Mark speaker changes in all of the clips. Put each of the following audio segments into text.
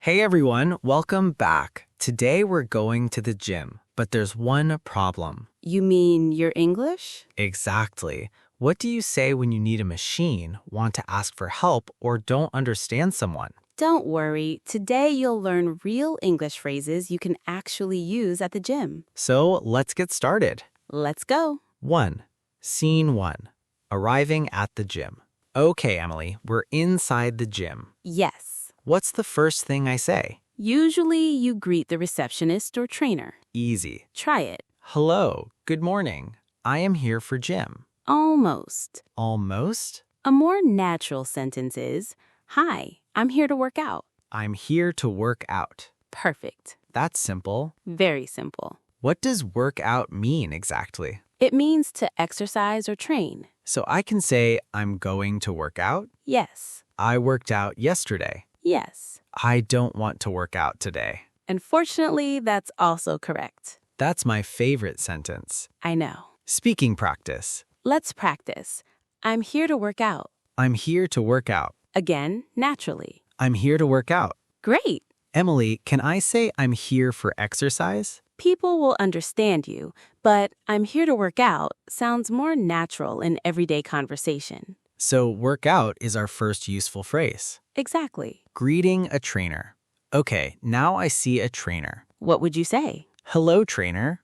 Speaker 1: Hey everyone, welcome back. Today we're going to the gym, but there's one problem.
Speaker 2: You mean your English?
Speaker 1: Exactly. What do you say when you need a machine, want to ask for help, or don't understand someone?
Speaker 2: Don't worry, today you'll learn real English phrases you can actually use at the gym.
Speaker 1: So let's get started.
Speaker 2: Let's go.
Speaker 1: 1. Scene 1. Arriving at the gym. Okay, Emily, we're inside the gym.
Speaker 2: Yes.
Speaker 1: What's the first thing I say?
Speaker 2: Usually you greet the receptionist or trainer.
Speaker 1: Easy.
Speaker 2: Try it.
Speaker 1: Hello, good morning. I am here for gym.
Speaker 2: Almost.
Speaker 1: Almost?
Speaker 2: A more natural sentence is, Hi, I'm here to work out.
Speaker 1: I'm here to work out.
Speaker 2: Perfect.
Speaker 1: That's simple.
Speaker 2: Very simple.
Speaker 1: What does work out mean exactly?
Speaker 2: It means to exercise or train.
Speaker 1: So I can say I'm going to work out.
Speaker 2: Yes.
Speaker 1: I worked out yesterday.
Speaker 2: Yes.
Speaker 1: I don't want to work out today.
Speaker 2: Unfortunately, that's also correct.
Speaker 1: That's my favorite sentence.
Speaker 2: I know.
Speaker 1: Speaking practice.
Speaker 2: Let's practice. I'm here to work out.
Speaker 1: I'm here to work out.
Speaker 2: Again, naturally.
Speaker 1: I'm here to work out.
Speaker 2: Great.
Speaker 1: Emily, can I say I'm here for exercise?
Speaker 2: People will understand you, but I'm here to work out sounds more natural in everyday conversation.
Speaker 1: So work out is our first useful phrase.
Speaker 2: Exactly.
Speaker 1: Greeting a trainer. Okay, now I see a trainer.
Speaker 2: What would you say?
Speaker 1: Hello, trainer.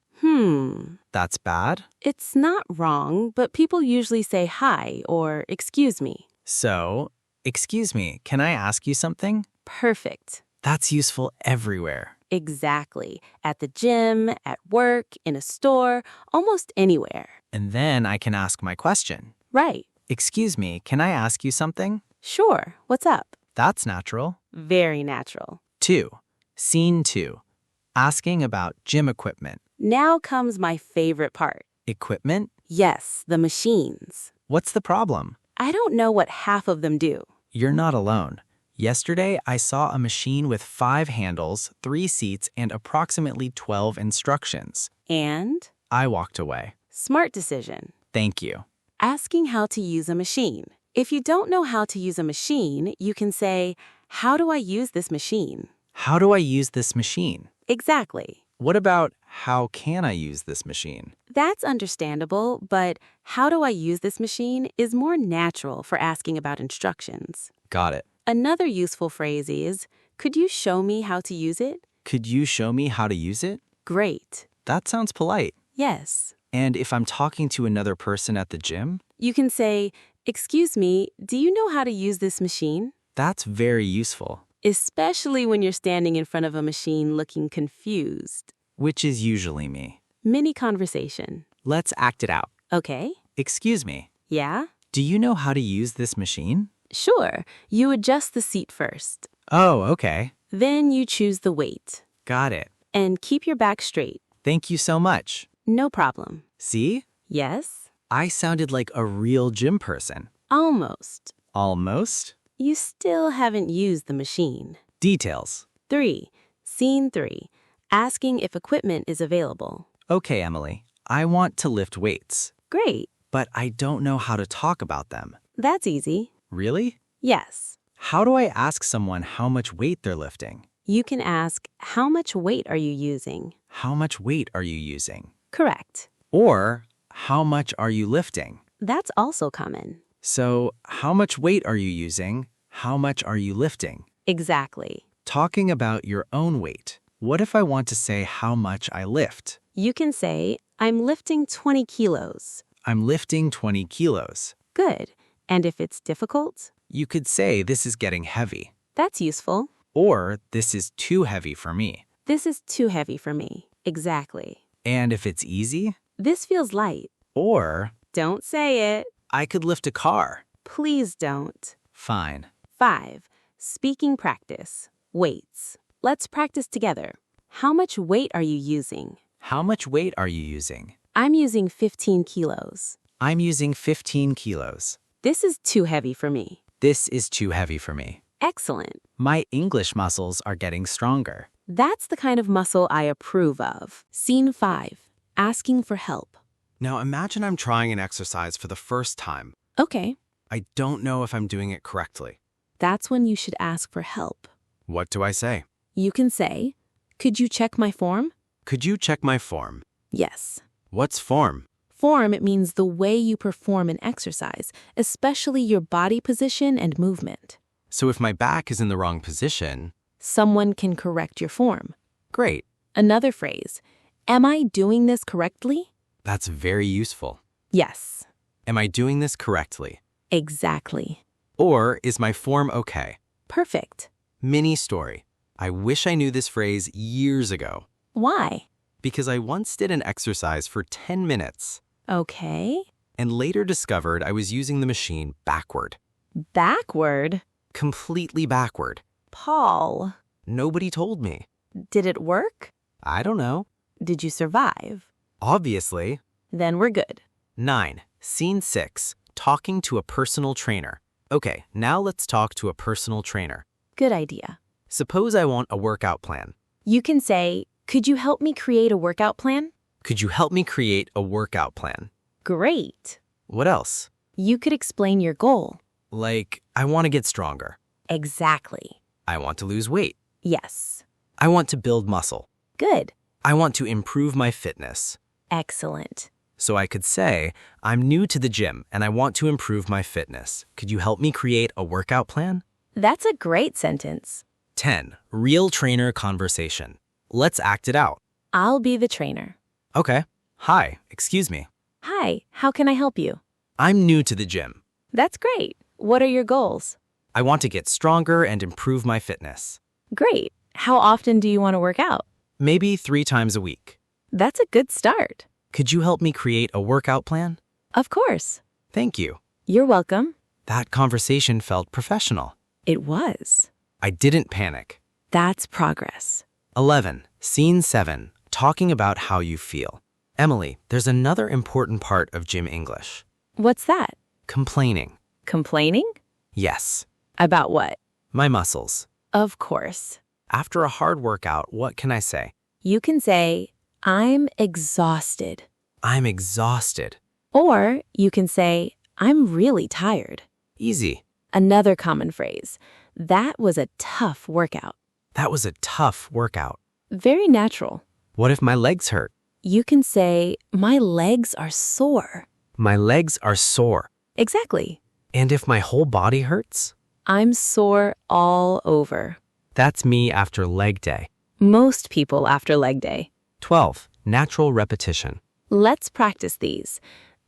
Speaker 1: That's bad.
Speaker 2: It's not wrong, but people usually say hi or excuse me.
Speaker 1: So, excuse me, can I ask you something?
Speaker 2: Perfect.
Speaker 1: That's useful everywhere.
Speaker 2: Exactly. At the gym, at work, in a store, almost anywhere.
Speaker 1: And then I can ask my question.
Speaker 2: Right.
Speaker 1: Excuse me, can I ask you something?
Speaker 2: Sure. What's up?
Speaker 1: That's natural.
Speaker 2: Very natural.
Speaker 1: 2. Scene 2. Asking about gym equipment.
Speaker 2: Now comes my favorite part.
Speaker 1: Equipment?
Speaker 2: Yes, the machines.
Speaker 1: What's the problem?
Speaker 2: I don't know what half of them do.
Speaker 1: You're not alone. Yesterday, I saw a machine with 5 handles, 3 seats, and approximately 12 instructions.
Speaker 2: And?
Speaker 1: I walked away.
Speaker 2: Smart decision.
Speaker 1: Thank you.
Speaker 2: Asking how to use a machine. If you don't know how to use a machine, you can say, How do I use this machine?
Speaker 1: How do I use this machine?
Speaker 2: Exactly.
Speaker 1: What about how can I use this machine?
Speaker 2: That's understandable, but how do I use this machine is more natural for asking about instructions.
Speaker 1: Got it.
Speaker 2: Another useful phrase is, Could you show me how to use it?
Speaker 1: Could you show me how to use it?
Speaker 2: Great.
Speaker 1: That sounds polite.
Speaker 2: Yes.
Speaker 1: And if I'm talking to another person at the gym?
Speaker 2: You can say, Excuse me, do you know how to use this machine?
Speaker 1: That's very useful.
Speaker 2: Especially when you're standing in front of a machine looking confused.
Speaker 1: Which is usually me.
Speaker 2: Mini conversation.
Speaker 1: Let's act it out.
Speaker 2: Okay.
Speaker 1: Excuse me.
Speaker 2: Yeah?
Speaker 1: Do you know how to use this machine?
Speaker 2: Sure. You adjust the seat first.
Speaker 1: Oh, okay.
Speaker 2: Then you choose the weight.
Speaker 1: Got it.
Speaker 2: And keep your back straight.
Speaker 1: Thank you so much.
Speaker 2: No problem.
Speaker 1: See?
Speaker 2: Yes?
Speaker 1: I sounded like a real gym person.
Speaker 2: Almost.
Speaker 1: Almost.
Speaker 2: You still haven't used the machine.
Speaker 1: Details.
Speaker 2: 3. Scene 3. Asking if equipment is available.
Speaker 1: Okay, Emily. I want to lift weights,
Speaker 2: Great.
Speaker 1: but I don't know how to talk about them.
Speaker 2: That's easy.
Speaker 1: Really?
Speaker 2: Yes.
Speaker 1: How do I ask someone how much weight they're lifting?
Speaker 2: You can ask, How much weight are you using?
Speaker 1: How much weight are you using?
Speaker 2: Correct.
Speaker 1: Or, how much are you lifting?
Speaker 2: That's also common.
Speaker 1: So, how much weight are you using? How much are you lifting?
Speaker 2: Exactly.
Speaker 1: Talking about your own weight. What if I want to say how much I lift?
Speaker 2: You can say, I'm lifting 20 kilos.
Speaker 1: I'm lifting 20 kilos.
Speaker 2: Good. And if it's difficult?
Speaker 1: You could say this is getting heavy.
Speaker 2: That's useful.
Speaker 1: Or this is too heavy for me.
Speaker 2: This is too heavy for me. Exactly.
Speaker 1: And if it's easy?
Speaker 2: This feels light.
Speaker 1: Or
Speaker 2: Don't say it.
Speaker 1: I could lift a car.
Speaker 2: Please don't.
Speaker 1: Fine.
Speaker 2: 5. Speaking practice. Weights. Let's practice together. How much weight are you using?
Speaker 1: How much weight are you using?
Speaker 2: I'm using 15 kilos.
Speaker 1: I'm using 15 kilos.
Speaker 2: This is too heavy for me.
Speaker 1: This is too heavy for me.
Speaker 2: Excellent.
Speaker 1: My English muscles are getting stronger.
Speaker 2: That's the kind of muscle I approve of. Scene 5. Asking for help.
Speaker 3: Now imagine I'm trying an exercise for the first time.
Speaker 2: Okay.
Speaker 3: I don't know if I'm doing it correctly.
Speaker 2: That's when you should ask for help.
Speaker 3: What do I say?
Speaker 2: You can say, could you check my form?
Speaker 3: Could you check my form?
Speaker 2: Yes.
Speaker 3: What's form?
Speaker 2: Form, it means the way you perform an exercise, especially your body position and movement.
Speaker 3: So if my back is in the wrong position,
Speaker 2: Someone can correct your form.
Speaker 3: great.
Speaker 2: Another phrase, am I doing this correctly?
Speaker 3: That's very useful.
Speaker 2: Yes,
Speaker 3: Am I doing this correctly?
Speaker 2: exactly.
Speaker 3: Or is my form okay?
Speaker 2: Perfect.
Speaker 3: Mini story. I wish I knew this phrase years ago
Speaker 2: Why?
Speaker 3: because I once did an exercise for 10 minutes
Speaker 2: Okay.
Speaker 3: and later discovered I was using the machine backward.
Speaker 2: Backward?
Speaker 3: Completely backward.
Speaker 2: Paul,
Speaker 3: Nobody told me.
Speaker 2: did it work?
Speaker 3: I don't know.
Speaker 2: Did you survive?
Speaker 3: Obviously.
Speaker 2: Then we're good.
Speaker 3: 9. Scene 6. Talking to a personal trainer. Okay, now let's talk to a personal trainer.
Speaker 2: Good idea.
Speaker 3: Suppose I want a workout plan.
Speaker 2: You can say, could you help me create a workout plan?
Speaker 3: Could you help me create a workout plan?
Speaker 2: Great.
Speaker 3: What else?
Speaker 2: You could explain your goal.
Speaker 3: Like, I want to get stronger.
Speaker 2: Exactly.
Speaker 3: I want to lose weight.
Speaker 2: Yes.
Speaker 3: I want to build muscle.
Speaker 2: Good.
Speaker 3: I want to improve my fitness.
Speaker 2: Excellent.
Speaker 3: So I could say, I'm new to the gym and I want to improve my fitness. Could you help me create a workout plan?
Speaker 2: That's a great sentence.
Speaker 3: 10. Real trainer conversation. Let's act it out.
Speaker 2: I'll be the trainer.
Speaker 3: Okay. Hi, excuse me.
Speaker 2: Hi, how can I help you?
Speaker 3: I'm new to the gym.
Speaker 2: That's great. What are your goals?
Speaker 3: I want to get stronger and improve my fitness.
Speaker 2: Great. How often do you want to work out?
Speaker 3: Maybe 3 times a week.
Speaker 2: That's a good start.
Speaker 3: Could you help me create a workout plan?
Speaker 2: Of course.
Speaker 3: Thank you.
Speaker 2: You're welcome.
Speaker 3: That conversation felt professional.
Speaker 2: It was.
Speaker 3: I didn't panic.
Speaker 2: That's progress.
Speaker 3: 11. Scene 7. Talking about how you feel. Emily, there's another important part of gym English.
Speaker 2: What's that?
Speaker 3: Complaining.
Speaker 2: Complaining?
Speaker 3: Yes.
Speaker 2: About what?
Speaker 3: My muscles.
Speaker 2: Of course.
Speaker 3: After a hard workout, what can I say?
Speaker 2: You can say, I'm exhausted.
Speaker 3: I'm exhausted.
Speaker 2: Or you can say, I'm really tired.
Speaker 3: Easy.
Speaker 2: Another common phrase, that was a tough workout.
Speaker 3: That was a tough workout.
Speaker 2: Very natural.
Speaker 3: What if my legs hurt?
Speaker 2: You can say, my legs are sore.
Speaker 3: My legs are sore.
Speaker 2: Exactly.
Speaker 3: And if my whole body hurts?
Speaker 2: I'm sore all over.
Speaker 3: That's me after leg day.
Speaker 2: Most people after leg day.
Speaker 3: 12. Natural repetition.
Speaker 2: Let's practice these.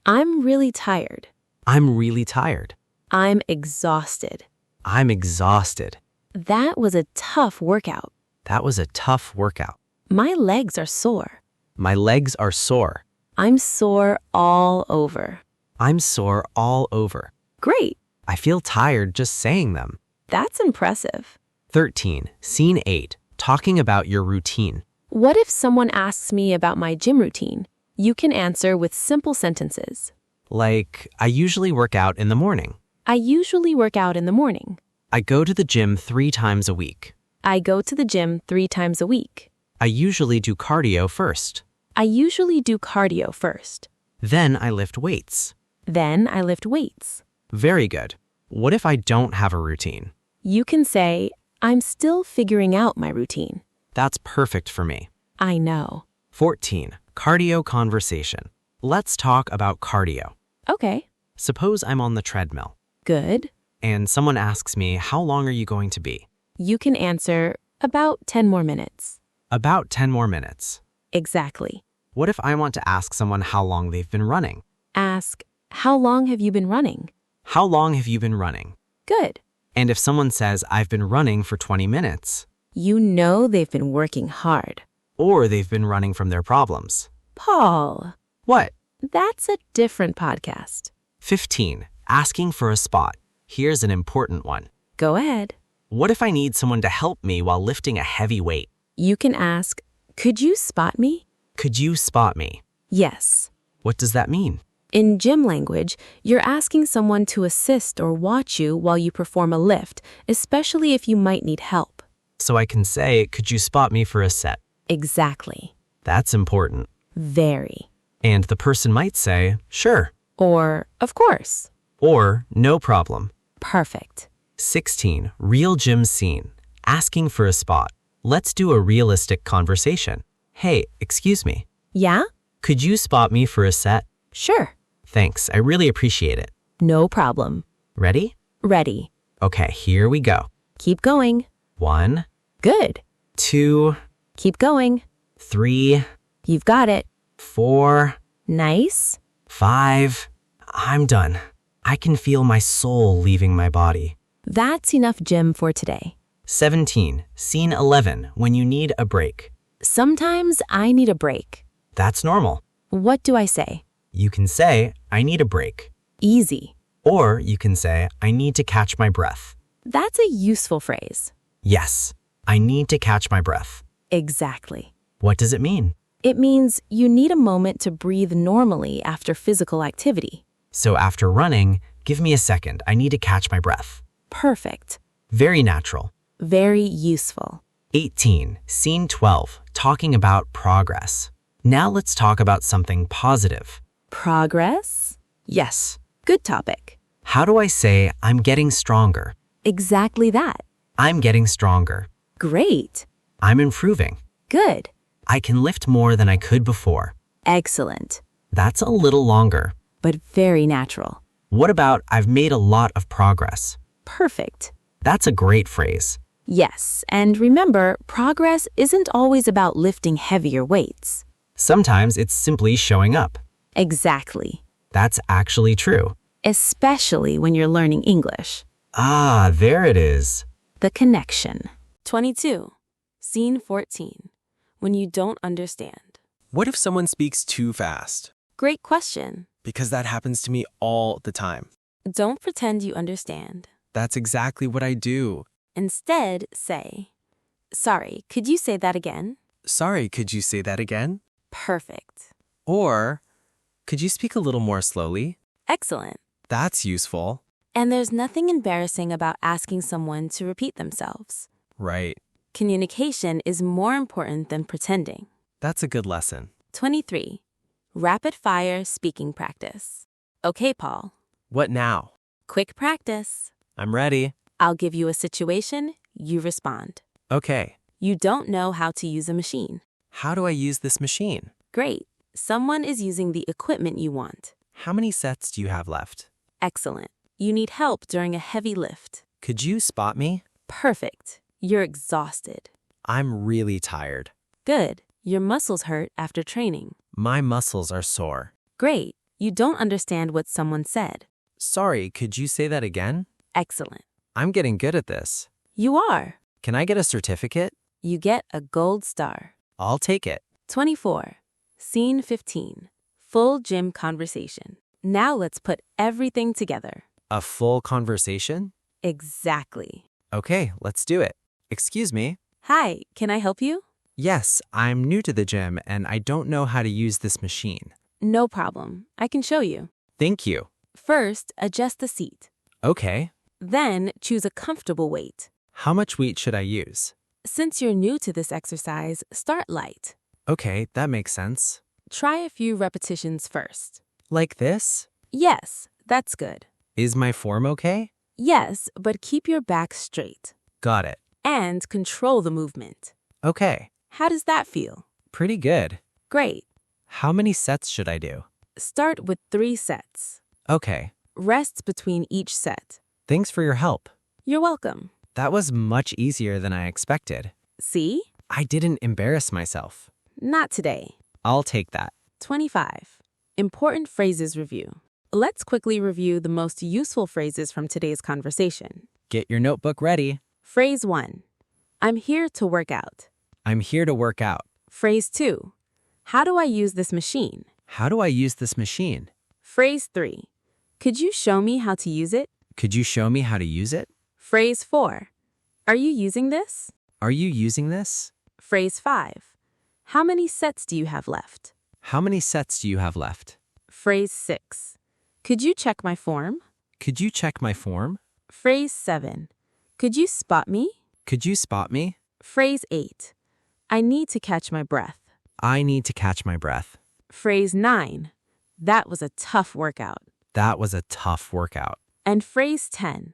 Speaker 2: I'm really tired.
Speaker 3: I'm really tired.
Speaker 2: I'm exhausted.
Speaker 3: I'm exhausted.
Speaker 2: That was a tough workout.
Speaker 3: That was a tough workout.
Speaker 2: My legs are sore.
Speaker 3: My legs are sore.
Speaker 2: I'm sore all over.
Speaker 3: I'm sore all over.
Speaker 2: Great.
Speaker 3: I feel tired just saying them.
Speaker 2: That's impressive.
Speaker 3: 13. Scene 8. Talking about your routine.
Speaker 2: What if someone asks me about my gym routine? You can answer with simple sentences.
Speaker 3: Like, I usually work out in the morning.
Speaker 2: I usually work out in the morning.
Speaker 3: I go to the gym 3 times a week.
Speaker 2: I go to the gym 3 times a week.
Speaker 3: I usually do cardio first.
Speaker 2: I usually do cardio first.
Speaker 3: Then I lift weights.
Speaker 2: Then I lift weights.
Speaker 3: Very good. What if I don't have a routine?
Speaker 2: You can say, I'm still figuring out my routine.
Speaker 3: That's perfect for me.
Speaker 2: I know.
Speaker 3: 14. Cardio conversation. Let's talk about cardio.
Speaker 2: Okay.
Speaker 3: Suppose I'm on the treadmill
Speaker 2: Good.
Speaker 3: and someone asks me, how long are you going to be?
Speaker 2: You can answer, about 10 more minutes.
Speaker 3: About 10 more minutes.
Speaker 2: Exactly.
Speaker 3: What if I want to ask someone how long they've been running?
Speaker 2: Ask, how long have you been running?
Speaker 3: How long have you been running?
Speaker 2: Good.
Speaker 3: And if someone says, I've been running for 20 minutes,
Speaker 2: You know they've been working hard.
Speaker 3: or they've been running from their problems.
Speaker 2: Paul,
Speaker 3: What?
Speaker 2: that's a different podcast.
Speaker 3: 15. Asking for a spot. Here's an important one.
Speaker 2: Go ahead.
Speaker 3: What if I need someone to help me while lifting a heavy weight?
Speaker 2: You can ask, could you spot me?
Speaker 3: Could you spot me?
Speaker 2: Yes.
Speaker 3: What does that mean?
Speaker 2: In gym language, you're asking someone to assist or watch you while you perform a lift, especially if you might need help.
Speaker 3: So I can say, could you spot me for a set?
Speaker 2: Exactly.
Speaker 3: That's important.
Speaker 2: Very.
Speaker 3: And the person might say, sure,
Speaker 2: Or, of course.
Speaker 3: or no problem.
Speaker 2: Perfect.
Speaker 3: 16. Real gym scene. asking for a spot. Let's do a realistic conversation. Hey, excuse me.
Speaker 2: Yeah?
Speaker 3: Could you spot me for a set?
Speaker 2: Sure.
Speaker 3: Thanks, I really appreciate it.
Speaker 2: No problem.
Speaker 3: Ready?
Speaker 2: Ready.
Speaker 3: Okay, here we go.
Speaker 2: Keep going.
Speaker 3: 1,
Speaker 2: Good.
Speaker 3: 2,
Speaker 2: Keep going.
Speaker 3: 3,
Speaker 2: You've got it.
Speaker 3: 4,
Speaker 2: Nice.
Speaker 3: 5. I'm done. I can feel my soul leaving my body.
Speaker 2: That's enough gym for today.
Speaker 3: 17. Scene 11. When you need a break.
Speaker 2: Sometimes I need a break.
Speaker 3: That's normal.
Speaker 2: What do I say?
Speaker 3: You can say, I need a break.
Speaker 2: Easy.
Speaker 3: Or you can say, I need to catch my breath.
Speaker 2: That's a useful phrase.
Speaker 3: Yes, I need to catch my breath.
Speaker 2: Exactly.
Speaker 3: What does it mean?
Speaker 2: It means you need a moment to breathe normally after physical activity.
Speaker 3: So after running, give me a second. I need to catch my breath.
Speaker 2: Perfect.
Speaker 3: Very natural.
Speaker 2: Very useful.
Speaker 3: 18. Scene 12. Talking about progress. Now let's talk about something positive.
Speaker 2: Progress?
Speaker 3: Yes.
Speaker 2: Good topic.
Speaker 3: How do I say I'm getting stronger?
Speaker 2: Exactly that.
Speaker 3: I'm getting stronger.
Speaker 2: Great.
Speaker 3: I'm improving.
Speaker 2: Good.
Speaker 3: I can lift more than I could before.
Speaker 2: Excellent.
Speaker 3: That's a little longer.
Speaker 2: But very natural.
Speaker 3: What about I've made a lot of progress?
Speaker 2: Perfect.
Speaker 3: That's a great phrase.
Speaker 2: Yes, and remember, progress isn't always about lifting heavier weights.
Speaker 3: Sometimes it's simply showing up.
Speaker 2: Exactly.
Speaker 3: That's actually true.
Speaker 2: Especially when you're learning English.
Speaker 3: Ah, there it is.
Speaker 2: The connection. 22. Scene 14. When you don't understand.
Speaker 4: What if someone speaks too fast?
Speaker 2: Great question.
Speaker 4: Because that happens to me all the time.
Speaker 2: Don't pretend you understand.
Speaker 4: That's exactly what I do.
Speaker 2: Instead, say, "Sorry, could you say that again?"
Speaker 4: Sorry, could you say that again?
Speaker 2: Perfect.
Speaker 4: Or, could you speak a little more slowly?
Speaker 2: Excellent.
Speaker 4: That's useful.
Speaker 2: And there's nothing embarrassing about asking someone to repeat themselves.
Speaker 4: Right.
Speaker 2: Communication is more important than pretending.
Speaker 4: That's a good lesson.
Speaker 2: 23. Rapid fire speaking practice. Okay, Paul.
Speaker 4: What now?
Speaker 2: Quick practice.
Speaker 4: I'm ready.
Speaker 2: I'll give you a situation, you respond.
Speaker 4: Okay.
Speaker 2: You don't know how to use a machine.
Speaker 4: How do I use this machine?
Speaker 2: Great. Someone is using the equipment you want.
Speaker 4: How many sets do you have left?
Speaker 2: Excellent. You need help during a heavy lift.
Speaker 4: Could you spot me?
Speaker 2: Perfect. You're exhausted.
Speaker 4: I'm really tired.
Speaker 2: Good. Your muscles hurt after training.
Speaker 4: My muscles are sore.
Speaker 2: Great. You don't understand what someone said.
Speaker 4: Sorry, could you say that again?
Speaker 2: Excellent.
Speaker 4: I'm getting good at this.
Speaker 2: You are.
Speaker 4: Can I get a certificate?
Speaker 2: You get a gold star.
Speaker 4: I'll take it.
Speaker 2: 24. Scene 15. Full gym conversation. Now let's put everything together.
Speaker 4: A full conversation?
Speaker 2: Exactly.
Speaker 4: Okay, let's do it. Excuse me.
Speaker 2: Hi, can I help you?
Speaker 4: Yes, I'm new to the gym and I don't know how to use this machine.
Speaker 2: No problem. I can show you.
Speaker 4: Thank you.
Speaker 2: First, adjust the seat.
Speaker 4: Okay.
Speaker 2: Then, choose a comfortable weight.
Speaker 4: How much weight should I use?
Speaker 2: Since you're new to this exercise, start light.
Speaker 4: Okay, that makes sense.
Speaker 2: Try a few repetitions first.
Speaker 4: Like this?
Speaker 2: Yes, that's good.
Speaker 4: Is my form okay?
Speaker 2: Yes, but keep your back straight.
Speaker 4: Got it.
Speaker 2: And control the movement.
Speaker 4: Okay.
Speaker 2: How does that feel?
Speaker 4: Pretty good.
Speaker 2: Great.
Speaker 4: How many sets should I do?
Speaker 2: Start with 3 sets.
Speaker 4: Okay.
Speaker 2: Rest between each set.
Speaker 4: Thanks for your help.
Speaker 2: You're welcome.
Speaker 4: That was much easier than I expected.
Speaker 2: See?
Speaker 4: I didn't embarrass myself.
Speaker 2: Not today.
Speaker 4: I'll take that.
Speaker 2: 25. Important phrases review. Let's quickly review the most useful phrases from today's conversation.
Speaker 4: Get your notebook ready.
Speaker 2: Phrase 1. I'm here to work out.
Speaker 4: I'm here to work out.
Speaker 2: Phrase 2. How do I use this machine?
Speaker 4: How do I use this machine?
Speaker 2: Phrase 3. Could you show me how to use it?
Speaker 4: Could you show me how to use it?
Speaker 2: Phrase 4. Are you using this?
Speaker 4: Are you using this?
Speaker 2: Phrase 5. How many sets do you have left?
Speaker 4: How many sets do you have left?
Speaker 2: Phrase 6. Could you check my form?
Speaker 4: Could you check my form?
Speaker 2: Phrase 7. Could you spot me?
Speaker 4: Could you spot me?
Speaker 2: Phrase 8. I need to catch my breath.
Speaker 4: I need to catch my breath.
Speaker 2: Phrase 9. That was a tough workout.
Speaker 4: That was a tough workout.
Speaker 2: And phrase 10.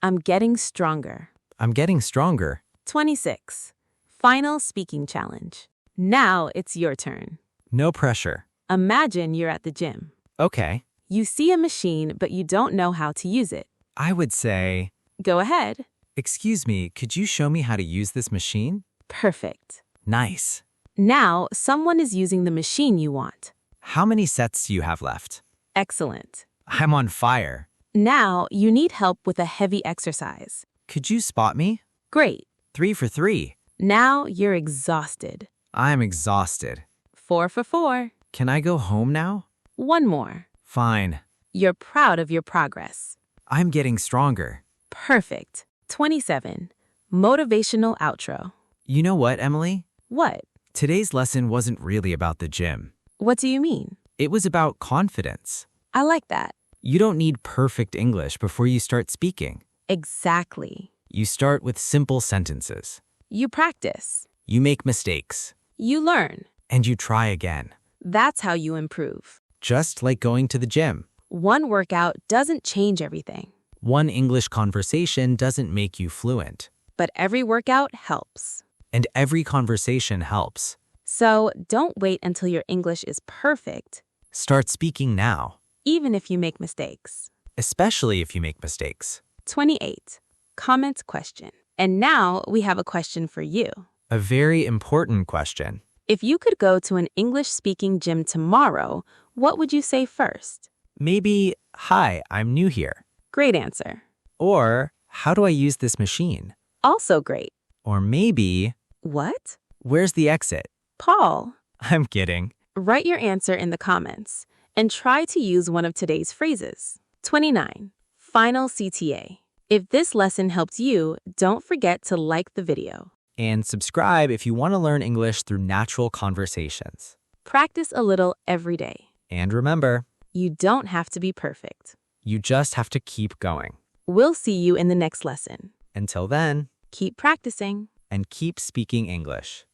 Speaker 2: I'm getting stronger.
Speaker 4: I'm getting stronger.
Speaker 2: 26. Final speaking challenge. Now it's your turn.
Speaker 4: No pressure.
Speaker 2: Imagine you're at the gym.
Speaker 4: Okay.
Speaker 2: You see a machine, but you don't know how to use it.
Speaker 4: I would say,
Speaker 2: Go ahead.
Speaker 4: excuse me, could you show me how to use this machine?
Speaker 2: Perfect.
Speaker 4: Nice.
Speaker 2: Now someone is using the machine you want.
Speaker 4: How many sets do you have left?
Speaker 2: Excellent.
Speaker 4: I'm on fire.
Speaker 2: Now you need help with a heavy exercise.
Speaker 4: Could you spot me?
Speaker 2: Great.
Speaker 4: 3 for 3.
Speaker 2: Now you're exhausted.
Speaker 4: I'm exhausted.
Speaker 2: 4 for 4.
Speaker 4: Can I go home now?
Speaker 2: One more.
Speaker 4: Fine.
Speaker 2: You're proud of your progress.
Speaker 4: I'm getting stronger.
Speaker 2: Perfect. 27. Motivational outro.
Speaker 4: You know what, Emily?
Speaker 2: What?
Speaker 4: Today's lesson wasn't really about the gym.
Speaker 2: What do you mean?
Speaker 4: It was about confidence.
Speaker 2: I like that.
Speaker 4: You don't need perfect English before you start speaking.
Speaker 2: Exactly.
Speaker 4: You start with simple sentences.
Speaker 2: You practice.
Speaker 4: You make mistakes.
Speaker 2: You learn.
Speaker 4: And you try again.
Speaker 2: That's how you improve.
Speaker 4: Just like going to the gym.
Speaker 2: One workout doesn't change everything,
Speaker 4: One English conversation doesn't make you fluent.
Speaker 2: but every workout helps.
Speaker 4: And every conversation helps.
Speaker 2: So don't wait until your English is perfect,
Speaker 4: Start speaking now,
Speaker 2: even if you make mistakes.
Speaker 4: especially if you make mistakes.
Speaker 2: 28. Comments question. And now we have a question for you.
Speaker 4: A very important question.
Speaker 2: If you could go to an English-speaking gym tomorrow, what would you say first?
Speaker 4: Maybe, hi, I'm new here.
Speaker 2: Great answer.
Speaker 4: Or, how do I use this machine?
Speaker 2: Also great.
Speaker 4: Or maybe,
Speaker 2: What?
Speaker 4: where's the exit?
Speaker 2: Paul.
Speaker 4: I'm kidding.
Speaker 2: Write your answer in the comments and try to use one of today's phrases. 29. Final CTA. If this lesson helped you, don't forget to like the video.
Speaker 4: And subscribe if you want to learn English through natural conversations.
Speaker 2: Practice a little every day.
Speaker 4: And remember,
Speaker 2: You don't have to be perfect.
Speaker 4: you just have to keep going.
Speaker 2: We'll see you in the next lesson.
Speaker 4: Until then,
Speaker 2: Keep practicing.
Speaker 4: and keep speaking English.